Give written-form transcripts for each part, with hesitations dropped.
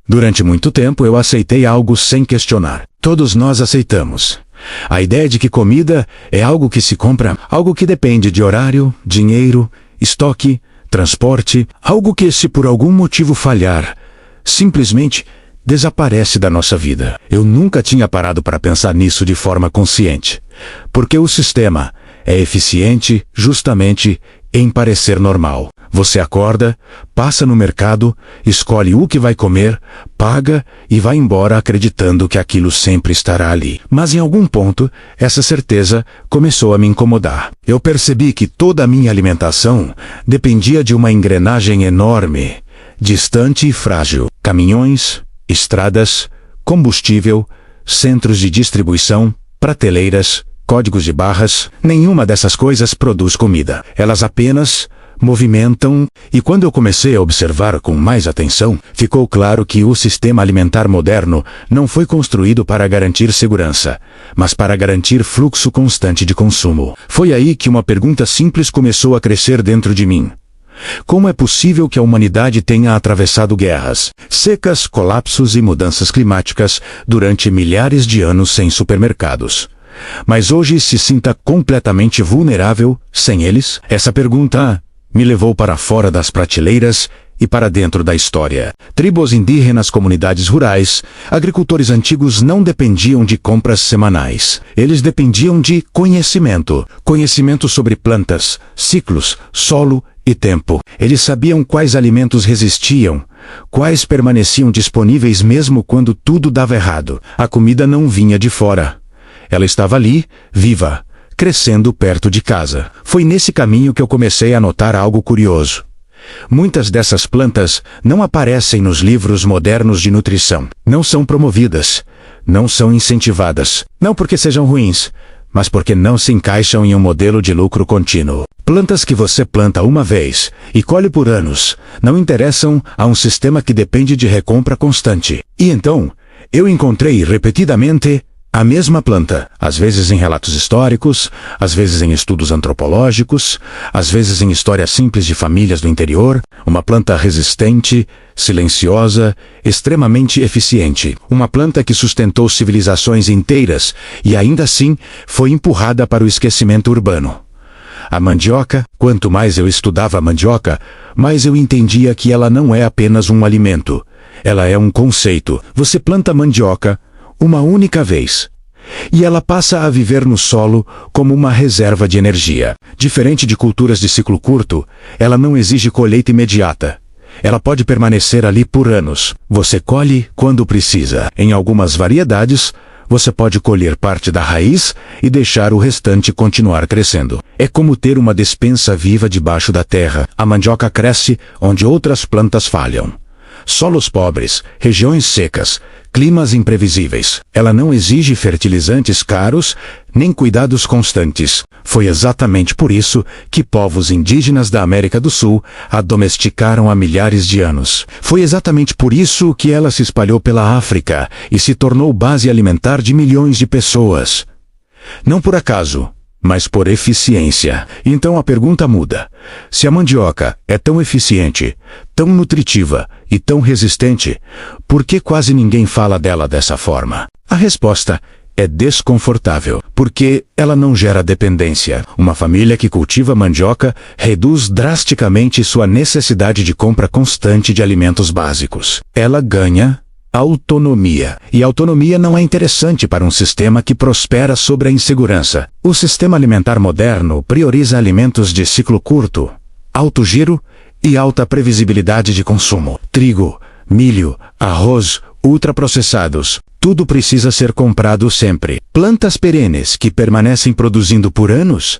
Durante muito tempo eu aceitei algo sem questionar. Todos nós aceitamos. A ideia de que comida é algo que se compra, algo que depende de horário, dinheiro, estoque, transporte, algo que, se por algum motivo falhar, simplesmente desaparece da nossa vida. Eu nunca tinha parado para pensar nisso de forma consciente, porque o sistema é eficiente justamente em parecer normal. Você acorda, passa no mercado, escolhe o que vai comer, paga e vai embora acreditando que aquilo sempre estará ali. Mas em algum ponto, essa certeza começou a me incomodar. Eu percebi que toda a minha alimentação dependia de uma engrenagem enorme, distante e frágil. Caminhões, estradas, combustível, centros de distribuição, prateleiras, códigos de barras. Nenhuma dessas coisas produz comida. Elas apenas movimentam, e quando eu comecei a observar com mais atenção, ficou claro que o sistema alimentar moderno não foi construído para garantir segurança, mas para garantir fluxo constante de consumo. Foi aí que uma pergunta simples começou a crescer dentro de mim. Como é possível que a humanidade tenha atravessado guerras, secas, colapsos e mudanças climáticas durante milhares de anos sem supermercados, mas hoje se sinta completamente vulnerável sem eles? Essa pergunta me levou para fora das prateleiras e para dentro da história. Tribos indígenas, comunidades rurais, agricultores antigos não dependiam de compras semanais. Eles dependiam de conhecimento. Conhecimento sobre plantas, ciclos, solo e tempo. Eles sabiam quais alimentos resistiam, quais permaneciam disponíveis mesmo quando tudo dava errado. A comida não vinha de fora. Ela estava ali, viva, crescendo perto de casa. Foi nesse caminho que eu comecei a notar algo curioso. Muitas dessas plantas não aparecem nos livros modernos de nutrição. Não são promovidas, não são incentivadas. Não porque sejam ruins, mas porque não se encaixam em um modelo de lucro contínuo. Plantas que você planta uma vez e colhe por anos não interessam a um sistema que depende de recompra constante. E então, eu encontrei repetidamente a mesma planta, às vezes em relatos históricos, às vezes em estudos antropológicos, às vezes em histórias simples de famílias do interior, uma planta resistente, silenciosa, extremamente eficiente. Uma planta que sustentou civilizações inteiras e ainda assim foi empurrada para o esquecimento urbano. A mandioca, quanto mais eu estudava a mandioca, mais eu entendia que ela não é apenas um alimento. Ela é um conceito. Você planta mandioca uma única vez, e ela passa a viver no solo como uma reserva de energia. Diferente de culturas de ciclo curto, ela não exige colheita imediata. Ela pode permanecer ali por anos. Você colhe quando precisa. Em algumas variedades, você pode colher parte da raiz e deixar o restante continuar crescendo. É como ter uma despensa viva debaixo da terra. A mandioca cresce onde outras plantas falham. Solos pobres, regiões secas, climas imprevisíveis. Ela não exige fertilizantes caros, nem cuidados constantes. Foi exatamente por isso que povos indígenas da América do Sul a domesticaram há milhares de anos. Foi exatamente por isso que ela se espalhou pela África e se tornou base alimentar de milhões de pessoas. Não por acaso, mas por eficiência. Então a pergunta muda. Se a mandioca é tão eficiente, tão nutritiva e tão resistente, por que quase ninguém fala dela dessa forma? A resposta é desconfortável, porque ela não gera dependência. Uma família que cultiva mandioca reduz drasticamente sua necessidade de compra constante de alimentos básicos. Ela ganha autonomia. E autonomia não é interessante para um sistema que prospera sobre a insegurança. O sistema alimentar moderno prioriza alimentos de ciclo curto, alto giro e alta previsibilidade de consumo. Trigo, milho, arroz, ultraprocessados. Tudo precisa ser comprado sempre. Plantas perenes que permanecem produzindo por anos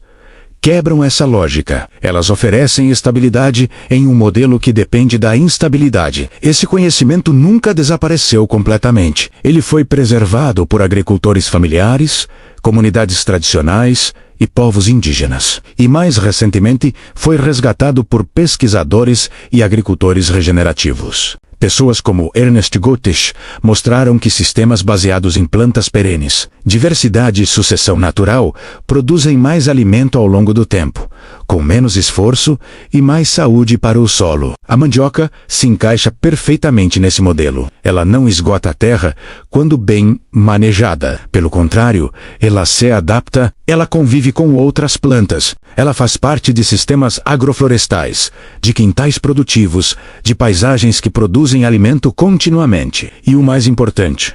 quebram essa lógica. Elas oferecem estabilidade em um modelo que depende da instabilidade. Esse conhecimento nunca desapareceu completamente. Ele foi preservado por agricultores familiares, comunidades tradicionais e povos indígenas. E mais recentemente foi resgatado por pesquisadores e agricultores regenerativos. Pessoas como Ernest Goethe mostraram que sistemas baseados em plantas perenes, diversidade e sucessão natural produzem mais alimento ao longo do tempo, com menos esforço e mais saúde para o solo. A mandioca se encaixa perfeitamente nesse modelo. Ela não esgota a terra quando bem manejada. Pelo contrário, ela se adapta, ela convive com outras plantas. Ela faz parte de sistemas agroflorestais, de quintais produtivos, de paisagens que produzem alimento continuamente. E o mais importante,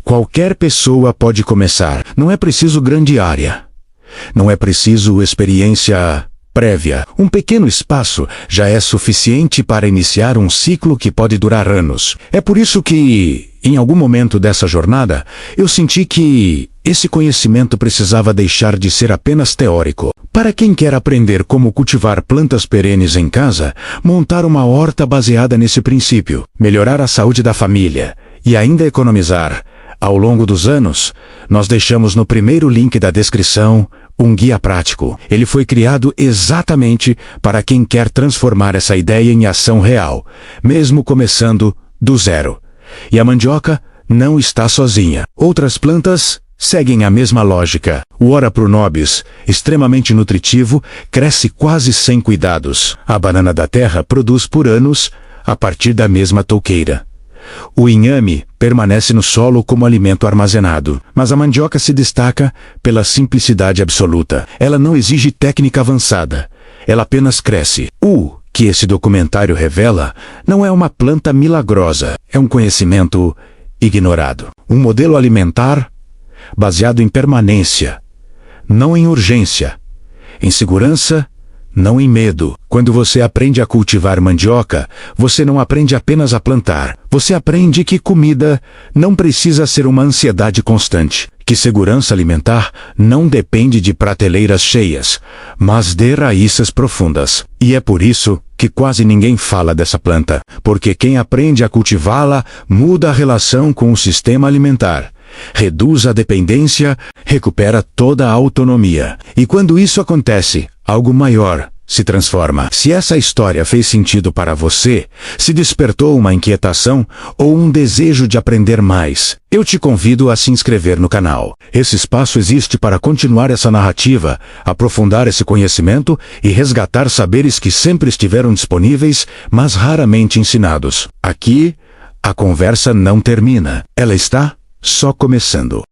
qualquer pessoa pode começar. Não é preciso grande área. Não é preciso experiência prévia. Um pequeno espaço já é suficiente para iniciar um ciclo que pode durar anos. É por isso que, em algum momento dessa jornada, eu senti que esse conhecimento precisava deixar de ser apenas teórico. Para quem quer aprender como cultivar plantas perenes em casa, montar uma horta baseada nesse princípio, melhorar a saúde da família e ainda economizar, ao longo dos anos, nós deixamos no primeiro link da descrição um guia prático. Ele foi criado exatamente para quem quer transformar essa ideia em ação real, mesmo começando do zero. E a mandioca não está sozinha. Outras plantas seguem a mesma lógica. O Ora pronobis, extremamente nutritivo, cresce quase sem cuidados. A banana da terra produz por anos a partir da mesma touqueira. O inhame permanece no solo como alimento armazenado, mas a mandioca se destaca pela simplicidade absoluta. Ela não exige técnica avançada, ela apenas cresce. O que esse documentário revela não é uma planta milagrosa, é um conhecimento ignorado. Um modelo alimentar baseado em permanência, não em urgência, em segurança, não em medo. Quando você aprende a cultivar mandioca, você não aprende apenas a plantar. Você aprende que comida não precisa ser uma ansiedade constante, que segurança alimentar não depende de prateleiras cheias, mas de raízes profundas. E é por isso que quase ninguém fala dessa planta, porque quem aprende a cultivá-la muda a relação com o sistema alimentar. Reduz a dependência, recupera toda a autonomia. E quando isso acontece, algo maior se transforma. Se essa história fez sentido para você, se despertou uma inquietação ou um desejo de aprender mais, eu te convido a se inscrever no canal. Esse espaço existe para continuar essa narrativa, aprofundar esse conhecimento e resgatar saberes que sempre estiveram disponíveis, mas raramente ensinados. Aqui, a conversa não termina. Ela está só começando.